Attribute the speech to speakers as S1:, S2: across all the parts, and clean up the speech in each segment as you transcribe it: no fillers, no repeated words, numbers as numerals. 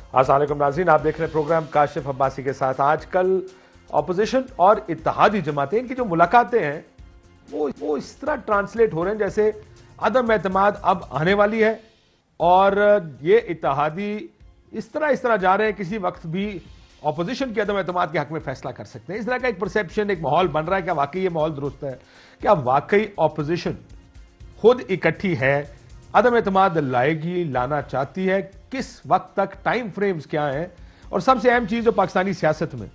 S1: अस्सलाम वालेकुम नाज़रीन, आप देख रहे हैं प्रोग्राम काशिफ अब्बासी के साथ। आजकल ऑपोजिशन और इत्तेहादी जमातें, इनकी जो मुलाकातें हैं वो इस तरह ट्रांसलेट हो रहे हैं जैसे अदम एतमाद अब आने वाली है और ये इत्तेहादी इस तरह जा रहे हैं किसी वक्त भी ऑपोजिशन के अदम एतमाद के हक में फैसला कर सकते हैं। इस तरह का एक परसेप्शन, एक माहौल बन रहा है। क्या वाकई ये माहौल दुरुस्त है? क्या वाकई ऑपोजिशन खुद इकट्ठी है, अदम एतमाद लाएगी, लाना चाहती है? किस वक्त तक, टाइम फ्रेम्स क्या हैं? और सबसे अहम चीज जो पाकिस्तानी सियासत में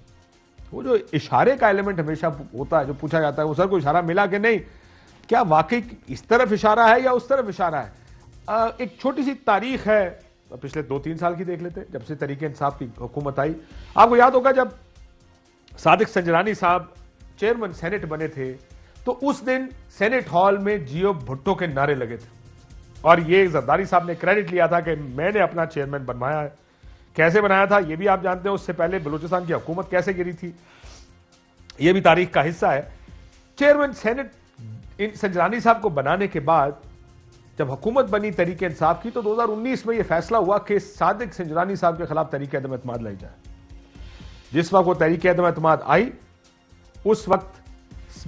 S1: वो जो इशारे का एलिमेंट हमेशा होता है, जो पूछा जाता है वो सर को इशारा मिला कि नहीं, क्या वाकई इस तरफ इशारा है या उस तरफ इशारा है? एक छोटी सी तारीख है, पिछले 2-3 साल की देख लेते हैं, जब से तरीके इंसाफ की हुकूमत आई। आपको याद होगा जब सादिक संजरानी साहब चेयरमैन सेनेट बने थे तो उस दिन सेनेट हॉल में जियो भुट्टो के नारे लगे थे और ये जरदारी साहब ने क्रेडिट लिया था कि मैंने अपना चेयरमैन बनवाया है। कैसे बनाया था ये भी आप जानते हैं। उससे पहले बलूचिस्तान की हुकूमत कैसे गिरी थी ये भी तारीख का हिस्सा है। चेयरमैन सेनेट संजरानी साहब को बनाने के बाद जब हुकूमत बनी तरीके इंसाफ की तो 2019 में यह फैसला हुआ कि सादिक संजरानी साहब के खिलाफ तरीके अदम एतमाद लाई जाए। जिस वक्त वो तरीके अदम एतमाद आई उस वक्त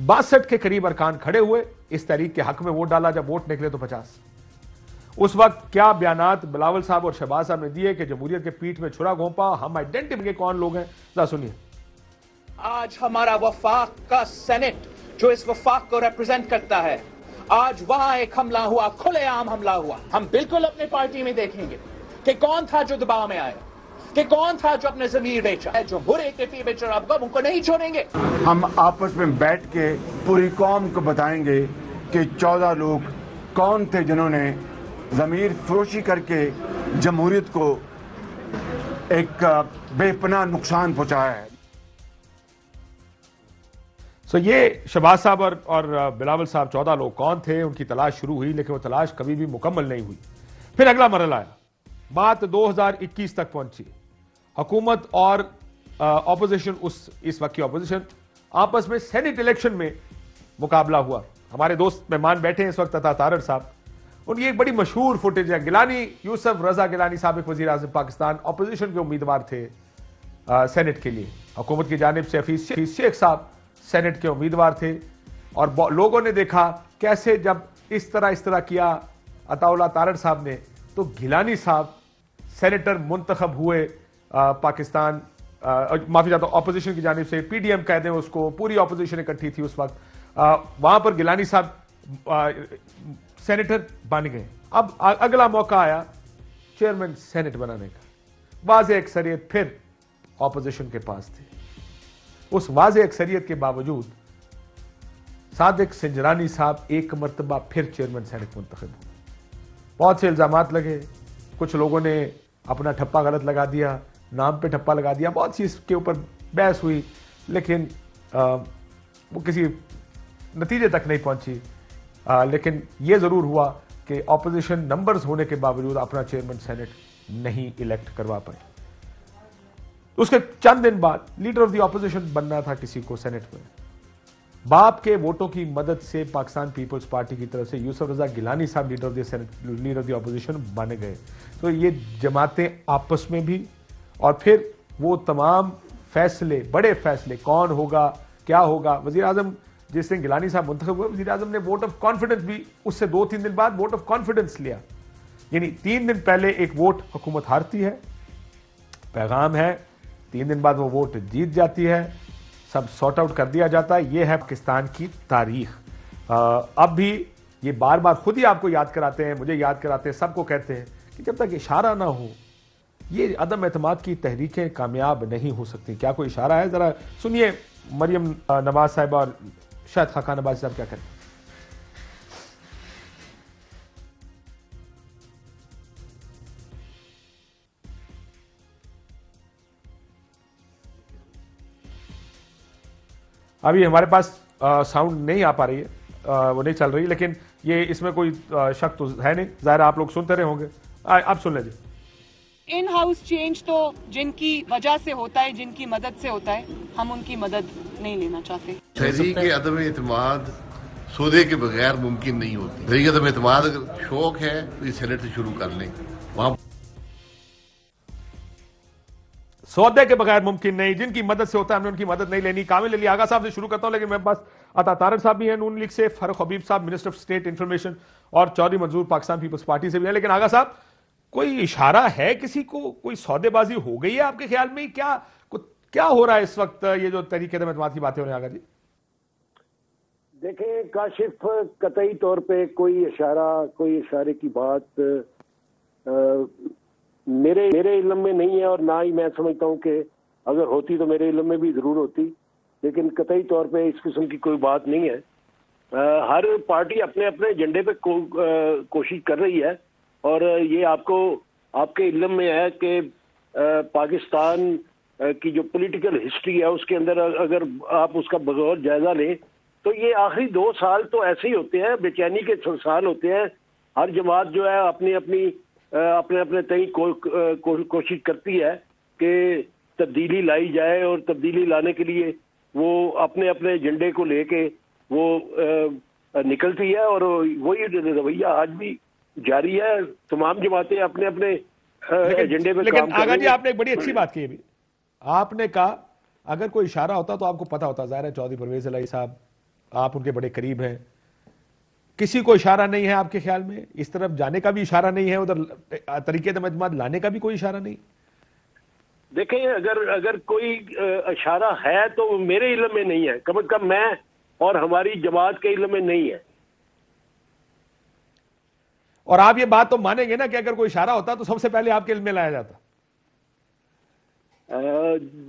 S1: 62 के करीब अरकान खड़े हुए इस तहरीक के हक में वोट डाला। जब वोट निकले तो 50। उस वक्त क्या बयानात बिलावल साहब और शहबाज साहब ने दिए कि जमहूरियत के पीठ में छुरा घोंपा, हम आइडेंटिफाई कौन लोग हैं, जरा सुनिए।
S2: आज हमारा वफाक का सेनेट जो इस वफाक को रिप्रेजेंट करता है, आज वहां एक हमला हुआ, खुलेआम हमला हुआ। हम बिल्कुल अपने पार्टी में देखेंगे कि कौन था जो दबाव में आया, कि कौन था जो अपने जमीर बेचा, जो बुरे के बेचा, अब उनको नहीं छोड़ेंगे।
S3: हम आपस में बैठ के पूरी कौम को बताएंगे कि 14 लोग कौन थे जिन्होंने जमीर फरोशी करके जमहूरियत को एक बेपनाह नुकसान पहुंचाया है।
S1: सो ये शहबाज साहब और बिलावल साहब 14 लोग कौन थे, उनकी तलाश शुरू हुई लेकिन वो तलाश कभी भी मुकम्मल नहीं हुई। फिर अगला मरहला आया, बात 2021 तक पहुंची। हुकूमत और ऑपोजिशन, इस वक्त की ऑपोजिशन आपस में सेनेट इलेक्शन में मुकाबला हुआ। हमारे दोस्त मेहमान बैठे हैं इस वक्त अता तारड़ साहब, उनकी एक बड़ी मशहूर फुटेज है। गिलानी, यूसुफ रजा गिलानी साहब एक वजीर आज़म पाकिस्तान, ऑपोजिशन के उम्मीदवार थे सेनेट के लिए। हुकूमत की जानिब से हफीज शेख साहब सेनेट के उम्मीदवार थे और लोगों ने देखा कैसे जब इस तरह किया अताउल्लाह तारड़ साहब ने, तो गिलानी साहब सेनेटर मुंतखब हुए पाकिस्तान, माफी चाहता हूं, ऑपोजिशन की जानिब से, पीडीएम कहते हैं उसको, पूरी ऑपोजिशन इकट्ठी थी उस वक्त। वहां पर गिलानी साहब सेनेटर बन गए। अब अगला मौका आया चेयरमैन सेनेट बनाने का। वाज़े अक्सरियत फिर ऑपोजिशन के पास थी। उस वाज़े अक्सरियत के बावजूद सादिक संजरानी साहब एक मरतबा फिर चेयरमैन सेनेट मुंतखब हुए। बहुत से इल्जामात लगे, कुछ लोगों ने अपना ठप्पा गलत लगा दिया, नाम पे ठप्पा लगा दिया, बहुत सी इसके ऊपर बहस हुई लेकिन वो किसी नतीजे तक नहीं पहुंची। लेकिन यह जरूर हुआ कि ऑपोजिशन नंबर्स होने के बावजूद अपना चेयरमैन सेनेट नहीं इलेक्ट करवा पाए। उसके चंद दिन बाद लीडर ऑफ द ऑपोजिशन बनना था किसी को सेनेट में। बाप के वोटों की मदद से पाकिस्तान पीपल्स पार्टी की तरफ से यूसुफ रजा गिलानी साहब leader of the senate, leader of the opposition बन गए। तो ये जमातें आपस में भी, और फिर वो तमाम फैसले, बड़े फैसले, कौन होगा, क्या होगा। वजीर आजम जिस दिन गिलानी साहब मुंतखब हुए, वजीर आजम ने वोट ऑफ कॉन्फिडेंस भी उससे 2-3 दिन बाद वोट ऑफ कॉन्फिडेंस लिया। यानी 3 दिन पहले एक वोट हुकूमत हारती है, पैगाम है, 3 दिन बाद वो वोट जीत जाती है, सब सॉर्ट आउट कर दिया जाता है। ये है पाकिस्तान की तारीख। अब भी ये बार बार खुद ही आपको याद कराते हैं, मुझे याद कराते हैं, सबको कहते हैं कि जब तक इशारा ना हो ये अदम एतमाद की तहरीकें कामयाब नहीं हो सकती। क्या कोई इशारा है? जरा सुनिए मरियम नवाज साहब और शायद खाका नवाज साहब क्या कहते हैं। अभी हमारे पास साउंड नहीं आ पा रही है, वो नहीं चल रही, लेकिन ये इसमें कोई शक तो है नहीं, जाहिर आप लोग सुनते रहे होंगे। आप सुन लीजिए।
S4: इन हाउस चेंज तो जिनकी वजह से होता है, जिनकी मदद से होता है, हम उनकी मदद नहीं लेना चाहते।
S5: तहरीक अदम एतमाद सौदे के बगैर मुमकिन नहीं होती। तहरीक अदम एतमाद अगर शौक है तो ये सेनेट से शुरू कर लें। वहां
S1: सौदे के बगैर मुमकिन नहीं, जिनकी मदद से होता है हमने उनकी मदद नहीं लेनी। कामिल अली आगा साहब से शुरू करता हूं, लेकिन मैं बस अता तारक साहब भी हैं नून लीग से, फारूक हबीब साहब मिनिस्टर ऑफ स्टेट इंफॉर्मेशन, और चौधरी मंजूर पाकिस्तान पीपल्स पार्टी से भी है। लेकिन आगा साहब, कोई इशारा है किसी को, कोई सौदेबाजी हो गई है आपके ख्याल में? क्या हो रहा है इस वक्त, ये जो तरीके एतमाद की बातें हो रही हैं? आगा जी
S6: देखें, काशिफ कतई तौर पे कोई इशारे की बात मेरे इल्म में नहीं है, और ना ही मैं समझता हूं कि अगर होती तो मेरे इल्म में भी जरूर होती, लेकिन कतई तौर पे इस किस्म की कोई बात नहीं है। हर पार्टी अपने अपने एजेंडे पे कोशिश कर रही है, और ये आपके इल्म में है कि पाकिस्तान की जो पॉलिटिकल हिस्ट्री है उसके अंदर अगर आप उसका बगौर जायजा लें तो ये आखिरी 2 साल तो ऐसे ही होते हैं, बेचैनी के साल होते हैं। हर जमात जो है अपने तय कोशिश करती है कि तब्दीली लाई जाए, और तब्दीली लाने के लिए वो अपने अपने एजेंडे को लेके वो निकलती है, और वही रवैया आज भी जारी है। तमाम जमातें अपने अपने एजेंडे पे
S1: लेकिन
S6: काम कर
S1: आगा
S6: रही
S1: जी, आपने एक बड़ी अच्छी बात की अभी। आपने कहा अगर कोई इशारा होता तो आपको पता होता। ज़ाहिर है चौधरी परवेज इलाही साहब, आप उनके बड़े करीब हैं, किसी को इशारा नहीं है आपके ख्याल में? इस तरफ जाने का भी इशारा नहीं है, उधर तरीके एतमाद लाने का भी कोई इशारा नहीं?
S6: देखें, अगर कोई इशारा है तो मेरे इल्म में नहीं है, कम से कम मैं और हमारी जमात के इल्म में नहीं है।
S1: और आप ये बात तो मानेंगे ना कि अगर कोई इशारा होता तो सबसे पहले आपके इल्म में लाया जाता?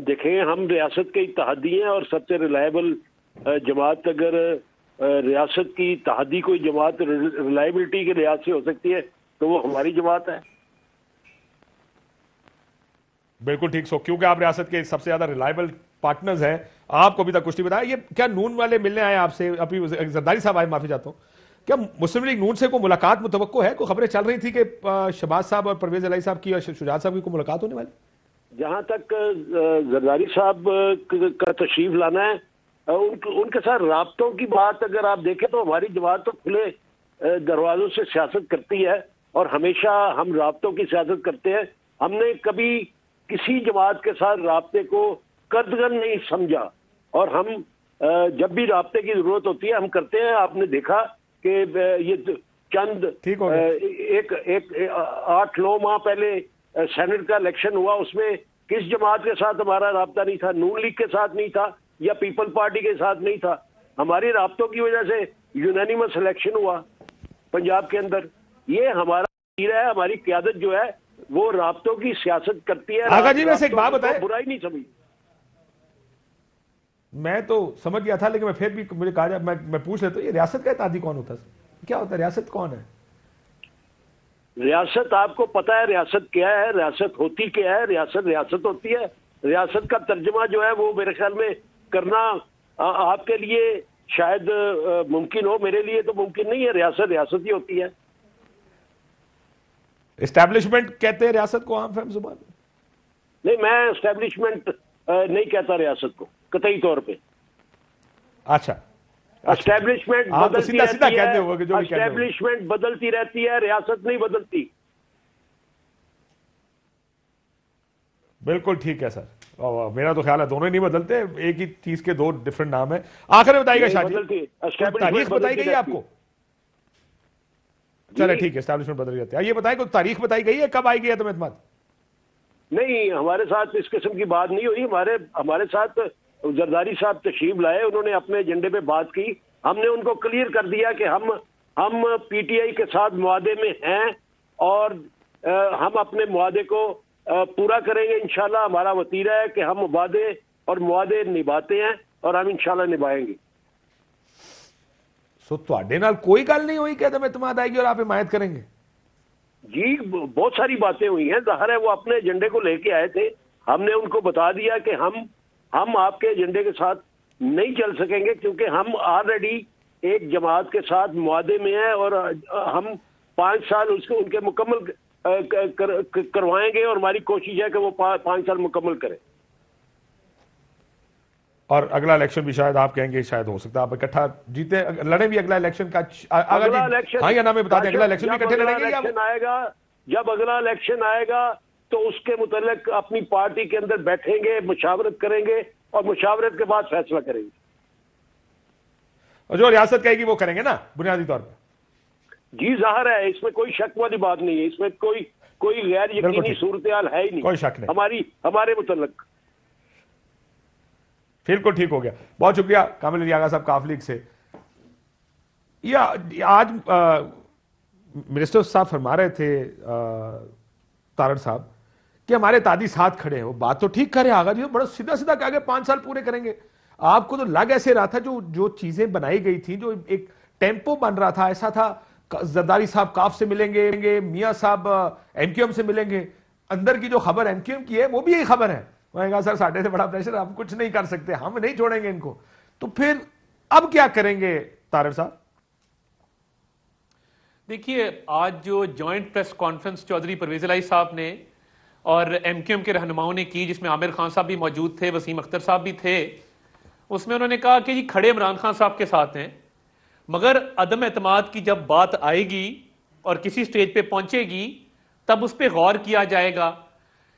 S6: देखें, हम रियासत के इत्तेहादी हैं, और सबसे रिलायबल जमात अगर रियासत की इत्तेहादी कोई जमात रिलायबिलिटी के लिहाज से हो सकती है तो वो हमारी जमात है।
S1: बिल्कुल ठीक। सो क्योंकि आप रियासत के सबसे ज्यादा रिलायबल पार्टनर्स हैं, आपको अभी तक कुछ नहीं बताया। ये क्या नून वाले मिलने आए आपसे? अभी जरदारी साहब आए, माफी चाहता हूं, क्या मुस्लिम लीग नून से कोई मुलाकात मुतवक्को है? कोई खबरें चल रही थी कि शहबाज साहब और परवेज इलाही साहब की और शुजात साहब की कोई मुलाकात होने वाली?
S6: जहां तक जरदारी साहब का तशरीफ लाना है, उनके साथ राब्तों की बात अगर आप देखें तो हमारी जमात तो खुले दरवाजों से सियासत करती है, और हमेशा हम राब्तों की सियासत करते हैं। हमने कभी किसी जमात के साथ राब्ते को कर्दगन नहीं समझा, और हम जब भी राब्ते की जरूरत होती है हम करते हैं। आपने देखा कि ये चंद एक 8-9 माह पहले सेनेट का इलेक्शन हुआ, उसमें किस जमात के साथ हमारा राब्ता नहीं था? नून लीग के साथ नहीं था, या पीपल पार्टी के साथ नहीं था। हमारी राब्तों की वजह से यूनानिमस इलेक्शन हुआ पंजाब के अंदर। ये हमारा है, हमारी क्यादत जो है वो राब्तों की सियासत करती है।
S1: आगा जी, वैसे एक बात बताएं,
S6: बुराई नहीं समझी।
S1: मैं तो समझ गया था, लेकिन मैं फिर भी मुझे कहा जाए, मैं पूछ लेता हूं, ये रियासत का इत्तेहादी कौन होता है? क्या होता है? रियासत कौन है?
S6: रियासत आपको पता है रियासत क्या है? रियासत होती क्या है? रियासत होती है। रियासत का तर्जमा जो है वो मेरे ख्याल में करना आपके लिए शायद मुमकिन हो, मेरे लिए तो मुमकिन नहीं है। रियासत ही होती है।
S1: एस्टैब्लिशमेंट कहते हैं रियासत को आम फहम जुबान में?
S6: नहीं, मैं एस्टैब्लिशमेंट नहीं कहता रियासत को कतई तौर पे।
S1: अच्छा,
S6: एस्टैब्लिशमेंट बदलती रहती है, एस्टैब्लिशमेंट बदलती रहती है, रियासत नहीं बदलती।
S1: बिल्कुल ठीक है सर, मेरा तो ख्याल है दोनों ही नहीं बदलते, एक ही चीज के 2 डिफरेंट नाम है। आखिर में बताइएगा शादी, तारीख बताई गई है आपको? चले ठीक है, एस्टैब्लिशमेंट बदल जाती है। ये बताएं कोई तारीख बताई गई है कब आएगी एतम एतमाद?
S6: नहीं, हमारे साथ इस किस्म की बात नहीं हुई। हमारे साथ जरदारी साहब तशरीफ लाए, उन्होंने अपने एजेंडे पे बात की। हमने उनको क्लियर कर दिया कि हम पीटीआई के साथ मुआदे में हैं, और हम अपने मुआदे को पूरा करेंगे इंशाल्लाह। हमारा वतीरा है कि हम वादे और मुआदे निभाते हैं, और हम इंशाल्लाह निभाएंगे।
S1: सो ਤੁਹਾਡੇ ਨਾਲ कोई गल नहीं हुई कि एतम एतमाद आएगी और आप हिमायत करेंगे?
S6: जी, बहुत सारी बातें हुई हैं। जाहिर है वो अपने एजेंडे को लेके आए थे, हमने उनको बता दिया कि हम आपके एजेंडे के साथ नहीं चल सकेंगे, क्योंकि हम ऑलरेडी एक जमात के साथ मुआदे में हैं, और हम 5 साल उसको उनके मुकम्मल करवाएंगे, और हमारी कोशिश है कि वो 5 साल मुकम्मल करें।
S1: और अगला इलेक्शन भी शायद आप कहेंगे शायद हो सकता है आप इकट्ठा जीते, लड़े भी अगला इलेक्शन का? अगला इलेक्शन, हाँ या ना में बता दें, अगला इलेक्शन भी इकट्ठे लड़ेंगे?
S6: आएगा, जब अगला इलेक्शन आएगा तो उसके मुतल्लिक अपनी पार्टी के अंदर बैठेंगे, मुशावरत करेंगे और मुशावरत के बाद फैसला करेंगे।
S1: और जो रियासत कहेगी वो करेंगे ना बुनियादी तौर पर।
S6: जी जाहिर है, इसमें कोई शक वाली बात नहीं है, इसमें कोई गैर यकीनी सूरत हाल है ही नहीं,
S1: कोई शक नहीं
S6: हमारे मुतल्लिक।
S1: बिल्कुल ठीक हो गया, बहुत शुक्रिया कामिल अली आगा साहब काफ लीग से। या आज मिनिस्टर साहब फरमा रहे थे तारड़ साहब कि हमारे तादी साथ खड़े हैं, वो बात तो ठीक करे आगा जी, बड़ा सीधा सीधा कहा 5 साल पूरे करेंगे। आपको तो लग ऐसे रहा था जो चीजें बनाई गई थी, जो एक टेम्पो बन रहा था, ऐसा था जरदारी साहब काफ से मिलेंगे, मियां साहब एमक्यूएम से मिलेंगे, अंदर की जो खबर एमक्यूएम की है वो भी यही खबर है। मैंने कहा सर साढ़े से बड़ा प्रेशर, हम कुछ नहीं कर सकते, हम नहीं छोड़ेंगे इनको। तो फिर अब क्या करेंगे तारड़ साहब?
S7: देखिए, आज जो joint press conference Chaudhry Parvez Elahi साहब ने और एमक्यूएम के रहनुमाओं ने की, जिसमें आमिर खान साहब भी मौजूद थे, वसीम अख्तर साहब भी थे, उसमें उन्होंने कहा कि जी खड़े इमरान खान साहब के साथ हैं, मगर अदम एतमाद की जब बात आएगी और किसी स्टेज पे पहुंचेगी तब उस पर गौर किया जाएगा।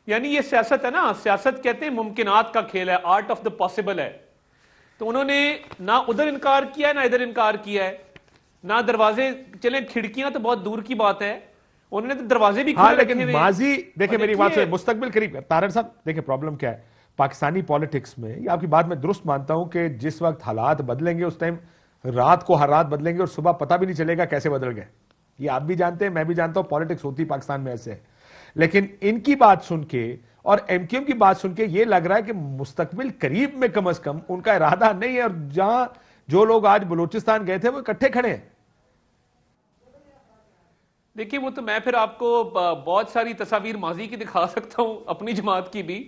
S7: यानी ये सियासत है ना, सियासत कहते हैं मुमकिनात का खेल है, आर्ट ऑफ द पॉसिबल है। तो उन्होंने ना उधर इनकार किया है ना इधर इनकार किया है, ना दरवाजे, चले खिड़कियां तो बहुत दूर की बात है, उन्होंने तो दरवाजे भी
S1: हाँ, लेकिन माजी देखिए मेरी बात से मुस्तकबिल करीब है तारड़ साहब। देखिए प्रॉब्लम क्या है पाकिस्तानी पॉलिटिक्स में, ये आपकी बात मैं दुरुस्त मानता हूं कि जिस वक्त हालात बदलेंगे उस टाइम रात को हालात बदलेंगे और सुबह पता भी नहीं चलेगा कैसे बदल गए। ये आप भी जानते हैं, मैं भी जानता हूं, पॉलिटिक्स होती पाकिस्तान में ऐसे है। लेकिन इनकी बात सुन के और एमक्यूएम की बात सुन के ये लग रहा है कि मुस्तकबिल करीब में कम से कम उनका इरादा नहीं है, और जहां जो लोग आज बलूचिस्तान गए थे वो इकट्ठे खड़े हैं।
S7: देखिए, वो तो मैं फिर आपको बहुत सारी तस्वीर माजी की दिखा सकता हूं, अपनी जमात की भी,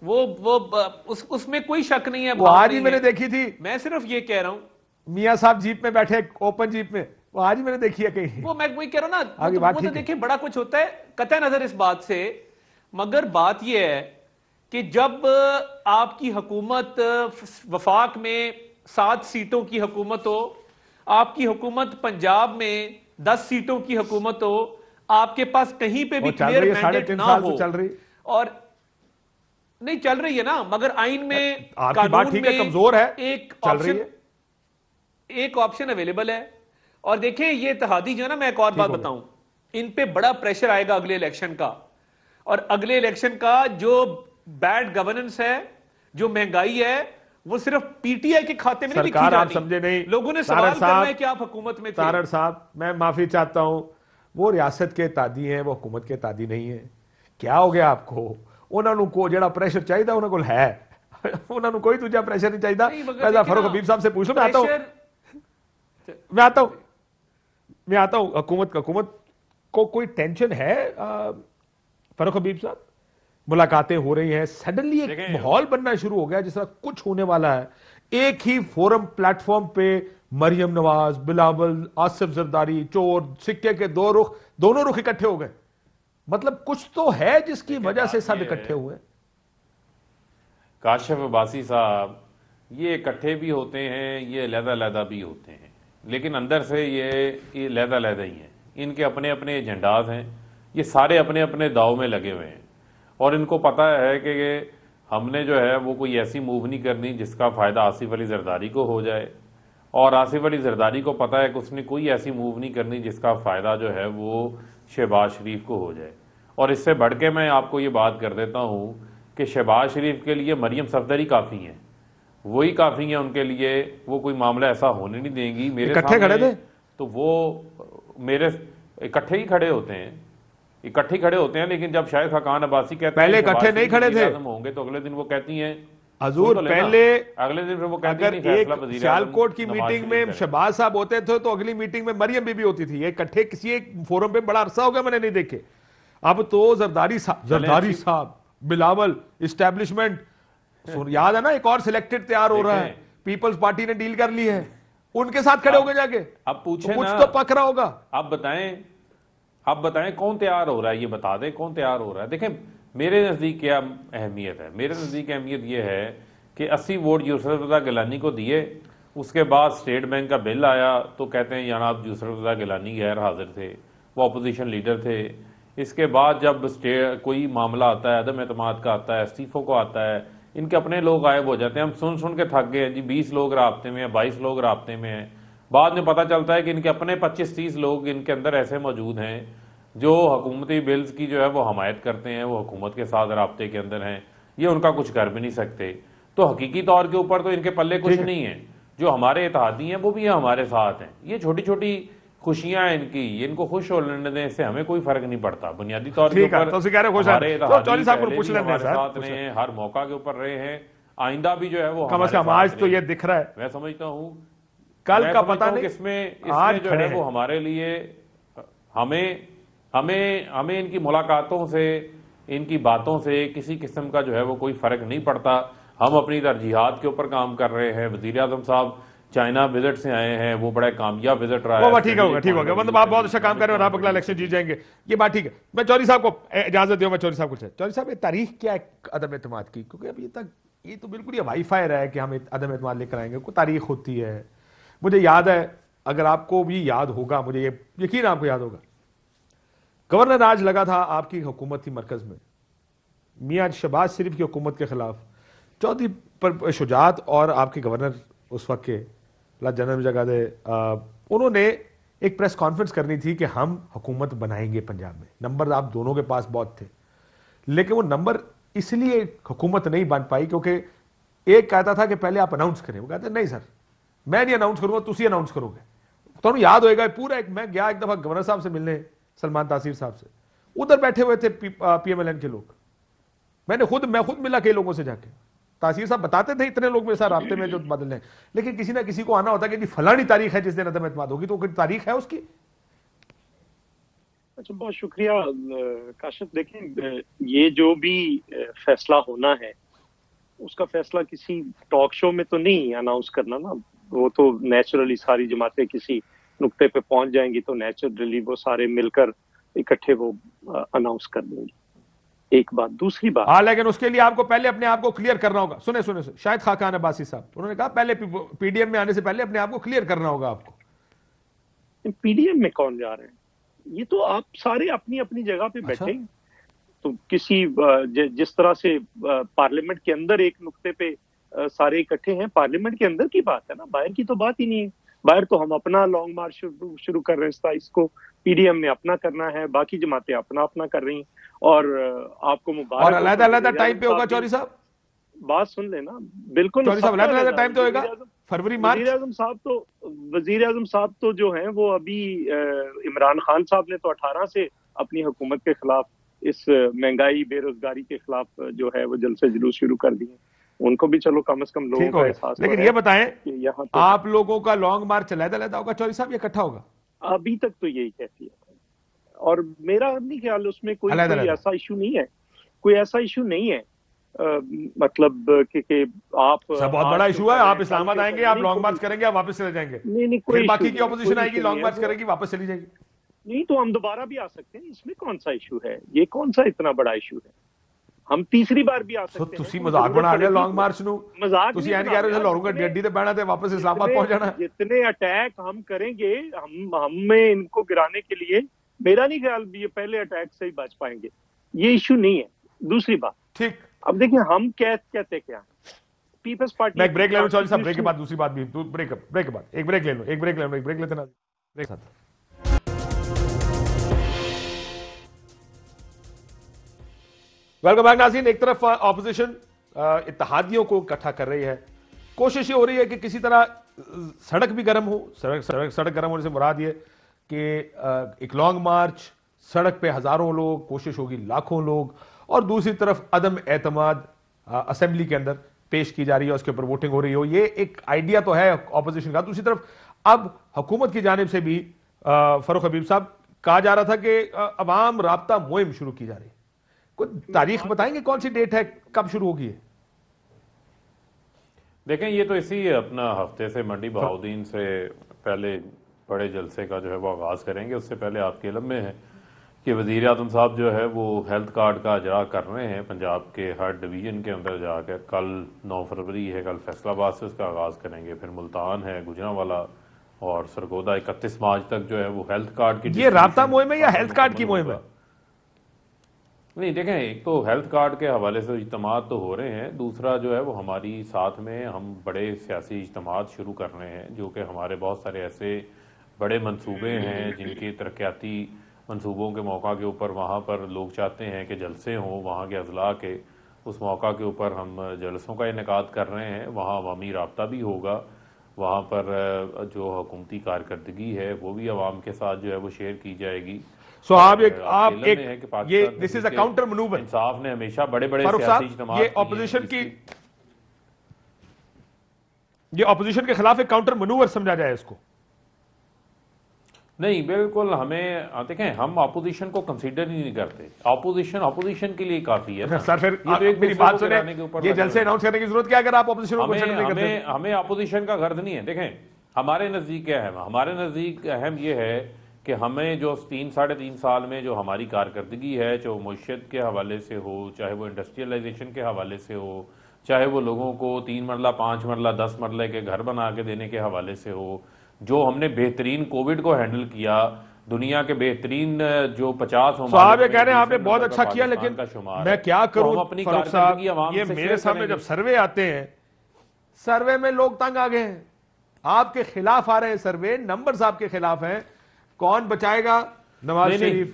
S7: उसमें कोई शक नहीं है।
S1: वो आज ही मैंने देखी थी,
S7: मैं सिर्फ ये कह रहा हूं,
S1: मियां साहब जीप में बैठे, ओपन जीप में, वो आज ही मैंने देखी है कहीं।
S7: वो मैं वही कह रहा हूं ना,
S1: आगे बात
S7: तो देखिए बड़ा कुछ होता है कतई नजर इस बात से, मगर बात यह है कि जब आपकी हुकूमत वफाक में 7 सीटों की हुकूमत हो, आपकी हुकूमत पंजाब में 10 सीटों की हुकूमत हो, आपके पास कहीं पे भी क्लियर मैंडेट ना हो,
S1: चल रही
S7: और नहीं चल रही है ना, मगर आइन में
S1: कानून में कमजोर है,
S7: एक ऑप्शन अवेलेबल है। और देखें ये इत्तेहादी जो है ना, मैं एक और बात बताऊं, इन पे बड़ा प्रेशर आएगा अगले इलेक्शन का, और अगले इलेक्शन का जो बैड गवर्नेंस है, जो महंगाई है, वो सिर्फ पीटीआई के खाते में नहीं लिखी जानी।
S1: आप समझे नहीं,
S7: लोगों ने सवाल करना है कि आप हुकूमत में थे।
S1: तारड़ साहब मैं माफी चाहता हूं, वो रियासत के तादी हैं, वो हुकूमत के तादी नहीं है। क्या हो गया आपको? उन्होंने को जेड़ा प्रेशर चाहिए उन्होंने को है, उन्होंने कोई दूसरा प्रेशर नहीं चाहिए। मैं फरूख हबीब साहब से पूछ लो, मैं आता हूं हुकूमत को कोई टेंशन है? फरूख हबीब साहब, मुलाकातें हो रही हैं, सडनली एक माहौल बनना शुरू हो गया जिस तरह कुछ होने वाला है। एक ही फोरम प्लेटफॉर्म पे मरियम नवाज, बिलावल, आसिफ जरदारी, चोर सिक्के के दोनों रुख इकट्ठे हो गए। मतलब कुछ तो है जिसकी वजह से सब इकट्ठे हुए।
S8: काशिफ अब्बासी साहब ये इकट्ठे भी होते हैं, ये अलहदा भी होते हैं, लेकिन अंदर से ये अलहदा ही हैं। इनके अपने अपने एजेंडाज हैं, ये सारे अपने अपने दाव में लगे हुए हैं, और इनको पता है कि हमने जो है वो कोई ऐसी मूव नहीं करनी जिसका फ़ायदा आसिफ अली जरदारी को हो जाए, और आसिफ अली जरदारी को पता है कि उसने कोई ऐसी मूव नहीं करनी जिसका फ़ायदा जो है वो शहबाज शरीफ को हो जाए। और इससे बढ़ के मैं आपको ये बात कर देता हूँ कि शहबाज शरीफ के लिए मरियम सफदरी काफ़ी हैं, वही काफ़ी हैं उनके लिए, वो कोई मामला ऐसा होने नहीं देंगी। मेरे
S1: इकट्ठे खड़े थे
S8: तो वो मेरे इकट्ठे ही खड़े होते हैं, लेकिन जब शायद खान अब्बासी कहते
S1: पहले इकट्ठे नहीं खड़े थे
S8: होंगे तो अगले दिन वो कहती हैं
S1: हजूर, पहले
S8: अगले दिन वो कहती
S1: अगर एक सियालकोट की मीटिंग में शहबाज साहब होते थे तो अगली मीटिंग में मरियम बीबी होती थी। ये इकट्ठे किसी एक फोरम पे बड़ा अरसा हो गया मैंने नहीं देखे। अब तो जरदारी साहब, बिलावल, इस्टेब्लिशमेंट, याद है ना, एक और सिलेक्टेड तैयार हो रहा है, पीपल्स पार्टी ने डील कर ली है, उनके साथ खड़े हो गए जाके।
S8: अब पूछे
S1: कुछ तो पक रहा होगा।
S8: आप बताएं कौन तैयार हो रहा है, ये बता दें कौन तैयार हो रहा है। देखें मेरे नजदीक क्या अहमियत है, मेरे नजदीक अहमियत यह है कि 80 वोट यूसुफ रज़ा गिलानी को दिए, उसके बाद स्टेट बैंक का बिल आया तो कहते हैं जनाब यूसुफ रज़ा गिलानी गैर हाजिर थे, वो अपोजिशन लीडर थे, इसके बाद जब कोई मामला आता है, अदम एतमाद का आता है, इस्तीफों को आता है, इनके अपने लोग गायब हो जाते हैं। हम सुन सुन के थक गए हैं जी, 20 लोग राब्ते में हैं, 22 लोग राब्ते में हैं। बाद में पता चलता है कि इनके अपने 25-30 लोग इनके अंदर ऐसे मौजूद हैं जो हुकूमती बिल्स की जो है वो हमायत करते हैं, वो हुकूमत के साथ राब्ते के अंदर हैं, ये उनका कुछ कर भी नहीं सकते। तो हकीकी तौर के ऊपर तो इनके पल्ले कुछ नहीं है। जो हमारे इत्तेहादी हैं वो भी हमारे साथ हैं। ये छोटी छोटी खुशियां हैं इनकी, इनको खुश होने से हमें कोई फर्क नहीं पड़ता। बुनियादी तौर के ऊपर हमारे इत्तेहादी हमारे साथ रहे हैं, हर मौका के ऊपर रहे हैं, आइंदा भी जो है वो
S1: कम से कम आज तो ये दिख रहा है।
S8: मैं समझता हूँ
S1: कल का पता नहीं,
S8: इसमें जो है वो हमारे लिए हमें इनकी मुलाकातों से, इनकी बातों से किसी किस्म का जो है वो कोई फर्क नहीं पड़ता। हम अपनी तरजीहात के ऊपर काम कर रहे हैं। वज़ीर आज़म साहब चाइना विजिट से आए हैं, वो बड़ा कामयाब विजिट रहा है।
S1: ठीक होगा, ठीक होगा, मतलब आप बहुत अच्छा काम कर रहे हो और आप अगला इलेक्शन जीत जाएंगे, ये बात ठीक है। मैं चौधरी साहब को इजाजत दूं, मैं चौधरी साहब को चौधरी साहब ये तारीख क्या है अदम एतमाद की? क्योंकि अभी तक ये तो बिल्कुल ये वाईफाई रहा है कि हम अदम एतमाद लेकर आएंगे, कोई तारीख होती है। मुझे याद है, अगर आपको भी याद होगा, मुझे ये यकीन आपको याद होगा, गवर्नर राज लगा था, आपकी हुकूमत थी मरकज में, मियां शहबाज शरीफ की हुकूमत के खिलाफ चौधरी पर शुजात और आपके गवर्नर उस वक्त के जनरल जगह दे, उन्होंने एक प्रेस कॉन्फ्रेंस करनी थी कि हम हुकूमत बनाएंगे पंजाब में। नंबर आप दोनों के पास बहुत थे, लेकिन वो नंबर इसलिए हुकूमत नहीं बन पाई क्योंकि एक कहता था कि पहले आप अनाउंस करें, वो कहते नहीं सर मैं नहीं अनाउंस करूंगा, तुसी अनाउंस करोगे। तो याद होएगा पूरा मैं गया एक दफा गवर्नर साहब से मिलने, सलमान तासीर साहब से, उधर बैठे हुए थे PMLN के लोग, मैं खुद मिला कई लोगों से जाके। तासीर साहब बताते थे इतने लोग मेरे साथ रास्ते में जो बदल हैं, लेकिन किसी ना किसी को आना होता है कि फलानी तारीख है जिस दिन अदम एतमाद होगी, तो कोई तारीख है उसकी?
S9: अच्छा, बहुत शुक्रिया काशिफ। देखें, ये जो भी फैसला होना है उसका फैसला किसी टॉक शो में तो नहीं अनाउंस करना ना, वो तो नेचुरली सारी जमातें किसी नुक्ते पे पहुंच जाएंगी तो नेचुरली वो सारे मिलकर इकट्ठे वो अनाउंस कर देंगे। एक बात। दूसरी बात,
S1: हाँ, लेकिन उसके लिए आपको पहले अपने आप को क्लियर करना होगा। सुने शायद खाकान अब्बासी साहब उन्होंने कहा पहले PDM में आने से पहले अपने आप को क्लियर करना होगा आपको।
S9: PDM में कौन जा रहे हैं? ये तो आप सारे अपनी अपनी जगह पे बैठे। तो किसी जिस तरह से पार्लियामेंट के अंदर एक नुक्ते पे सारे इकट्ठे हैं, पार्लियामेंट के अंदर की बात है ना, बाहर की तो बात ही नहीं है। बाहर तो हम अपना लॉन्ग मार्च शुरू कर रहे हैं, इसको PDM ने अपना करना है, बाकी जमातें अपना अपना कर रही हैं। और आपको मुबारक।
S1: और अलग-अलग टाइम पे होगा चौधरी साहब,
S9: बात सुन लेना। बिल्कुल
S1: चौधरी साहब, अलग-अलग टाइम तो होगा, फरवरी मार्च।
S9: वजीर आजम साहब तो जो हैं वो अभी इमरान खान साहब ने तो 18 से अपनी हुकूमत के खिलाफ, इस महंगाई बेरोजगारी के खिलाफ जो है वो जलसे जुलूस शुरू कर दिए। उनको भी चलो कम से कम लोगों का एहसास।
S1: लेकिन ये बताएं,
S9: यहाँ
S1: आप लोगों का लॉन्ग मार्च अलग-अलग होगा चौधरी साहब, ये इकट्ठा होगा?
S9: अभी तक तो यही कहती है, और मेरा नहीं ख्याल उसमें कोई ऐसा इशू नहीं है, कोई ऐसा इशू नहीं है। मतलब कि आप
S1: बहुत बड़ा इशू है, आप इस्लामाबाद आएंगे, आप लॉन्ग मार्च करेंगे, आप वापस चले जाएंगे,
S9: नहीं
S1: फिर बाकी की ऑपोजिशन आएगी, लॉन्ग मार्च करेगी, वापस चली जाएगी।
S9: नहीं तो हम दोबारा भी आ सकते हैं, इसमें कौन सा इशू है? ये कौन सा इतना बड़ा इशू है? हम तीसरी बार भी आ सकते हैं।
S1: ਤੁਸੀਂ ਮਜ਼ਾਕ ਬਣਾ ਲਿਆ ਲੌਂਗ ਮਾਰਚ ਨੂੰ,
S9: मजाक
S1: ਤੁਸੀਂ ਐਂ ਕਹਿ ਰਹੇ ਹੋ ਲਾਹੌਰ ਗੱਡੀ ਤੇ ਬਹਿਣਾ ਤੇ वापस इस्लामाबाद पहुंच जाना।
S9: जितने अटैक हम करेंगे हमें इनको गिराने के लिए, मेरा नहीं ख्याल ये पहले अटैक से ही बच पाएंगे, ये इशू नहीं है। दूसरी बात,
S1: ठीक,
S9: अब देखिए हम कहते क्या, पीपल्स पार्टी।
S1: मैं एक ब्रेक ले लूं चौधरी साहब, ब्रेक के बाद दूसरी बात भी, ब्रेक के बाद एक ब्रेक ले लो, एक ब्रेक लेते ना, ब्रेक साथ। वेलकम बैक नाज़रीन। एक तरफ ऑपोजिशन इत्तेहादियों को इकट्ठा कर रही है, कोशिश ये हो रही है कि किसी तरह सड़क भी गर्म हो। सड़क गर्म होने से मुराद ये कि एक लॉन्ग मार्च, सड़क पे हजारों लोग, कोशिश होगी लाखों लोग, और दूसरी तरफ अदम एतमाद असेंबली के अंदर पेश की जा रही है, उसके ऊपर वोटिंग हो रही हो। ये एक आइडिया तो है ऑपोजिशन का। दूसरी तरफ अब हुकूमत की जानिब से भी फरूख हबीब साहब कहा जा रहा था कि अवाम राब्ता मुहिम शुरू की जा रही है। कोई तारीख बताएंगे, कौन सी डेट है, कब शुरू होगी?
S8: देखें, ये तो इसी अपना हफ्ते से मंडी बहाउद्दीन से पहले बड़े जलसे का जो है वो आगाज़ करेंगे। उससे पहले आपके इल्म में है कि वज़ीर आज़म साहब जो है वो हेल्थ कार्ड का इजरा कर रहे हैं पंजाब के हर डिवीज़न के अंदर जाकर। कल 9 फरवरी है, कल फैसलाबाद से उसका आगाज़ करेंगे, फिर मुल्तान है, गुजरांवाला और सरगोदा 31 मार्च तक जो है वो हेल्थ कार्ड की।
S1: ये राब्ता मुहिम है या हेल्थ कार्ड की मुहिम है?
S8: नहीं देखें, एक तो हेल्थ कार्ड के हवाले से इज्तिमात तो हो रहे हैं, दूसरा जो है वो हमारी साथ में हम बड़े सियासी इज्तिमात शुरू कर रहे हैं, जो कि हमारे बहुत सारे ऐसे बड़े मंसूबे हैं जिनके तरक्याती मंसूबों के मौका के ऊपर वहाँ पर लोग चाहते हैं कि जलसे हों वहाँ के अजला के, उस मौका के ऊपर हम जलसों का इनेकाद कर रहे हैं। वहाँ अवामी राब्ता भी होगा, वहाँ पर जो हुकूमती कारकर्दगी है वो भी अवाम के साथ जो है वो शेयर की जाएगी।
S1: सो आप ये this is a counter manoeuvre.
S8: इंसाफ ने हमेशा बड़े बड़े सियासी इज्तिमात
S1: ये ऑपोजिशन के खिलाफ एक काउंटर मनूवर समझा जाए इसको?
S8: नहीं, बिल्कुल। हमें देखें, हम अपोजिशन को कंसीडर ही नहीं करते। अपोजिशन के लिए काफी है
S1: सर। फिर मेरी बात सुने, ये जल्द से अनाउंस करने की जरूरत क्या अगर आप अपोजिशन को कंसीडर नहीं करते?
S8: हमें अपोजिशन का गर्ज नहीं है। देखें, हमारे नजदीक क्या है, हमारे नजदीक अहम ये है कि हमें जो 3-3.5 साल में जो हमारी कारकर्दगी है, जो मुआशरत के हवाले से हो, चाहे वो इंडस्ट्रियलाइजेशन के हवाले से हो, चाहे वो लोगों को 3 मरला 5 मरला 10 मरले के घर बना के देने के हवाले से हो, जो हमने बेहतरीन कोविड को हैंडल किया, दुनिया के बेहतरीन जो 50
S1: साहब ये कह रहे हैं आपने बहुत अच्छा किया, लेकिन मैं क्या करूं अपनी कारकर्दगी ये मेरे सामने जब सर्वे आते हैं, सर्वे में लोग तंग आ गए हैं, आपके खिलाफ आ रहे हैं सर्वे, नंबर्स आपके खिलाफ हैं। कौन बचाएगा नवाज शरीफ?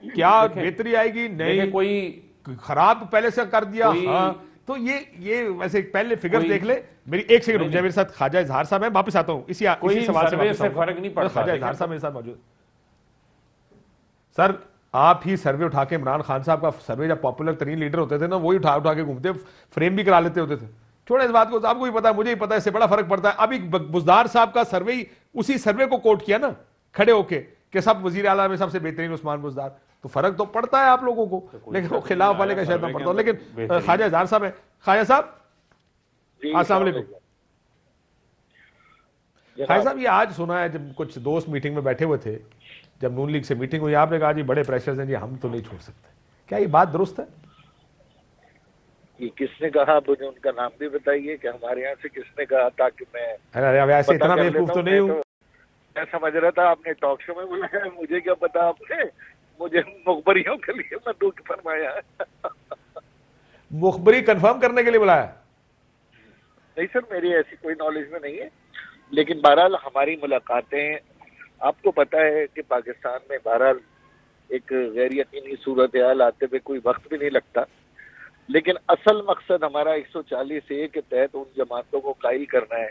S1: क्या बेहतरी आएगी? नहीं, कोई खराब पहले से कर दिया। हाँ, तो ये वैसे पहले फिगर्स देख ले। मेरी एक सेकंड रुक जाए, मेरे साथ ख्वाजा इजहार साहब है, वापस आता हूं इसी सवाल से
S8: फर्क नहीं पड़ता।
S1: ख्वाजा इजहार साहब मेरे साथ मौजूद। सर आप ही सर्वे उठा के, इमरान खान साहब का सर्वे जब पॉपुलर तरीन लीडर होते थे ना, वही उठा उठा के घूमते, फ्रेम भी करा लेते होते थे। छोड़े इस बात को, आपको भी पता है, मुझे ही पता है, इससे बड़ा फर्क पड़ता है। अभी बुजदार साहब का सर्वे, उसी सर्वे को कोट किया ना खड़े होके कि सब वजीर आला में सबसे बेहतरीन उस्मान बुजदार, तो फर्क तो पड़ता है आप लोगों को, लेकिन वो खिलाफ वाले का शायद ना पड़ता हो। लेकिन ख्वाजा इजहार साहब है। ख्वाजा साहब अस्सलाम वालेकुम। ख्वाजा साहब ये आज सुना है, जब कुछ दोस्त मीटिंग में बैठे हुए थे, जब नून लीग से मीटिंग हुई, आपने कहा जी बड़े प्रेशर हैं जी, हम तो नहीं छोड़ सकते। क्या ये बात दुरुस्त है?
S10: ये किसने कहा? मुझे उनका नाम भी बताइए कि हमारे यहाँ से किसने कहा, ताकि मैं
S1: ऐसे इतना बेवकूफ तो नहीं हूँ।
S10: मैं समझ रहा था आपने टॉक शो में बुलाया, मुझे क्या पता आपने मुझे मुखबरियों के लिए मैं दुख फरमाया।
S1: मुखबरी कंफर्म करने के लिए बुलाया?
S10: नहीं सर, मेरी ऐसी कोई नॉलेज में नहीं है, लेकिन बहरहाल हमारी मुलाकातें, आपको पता है कि पाकिस्तान में बहरहाल एक गैर यकीनी सूरत हाल आते हुए कोई वक्त भी नहीं लगता, लेकिन असल मकसद हमारा 140A के तहत उन जमातों को कायल करना है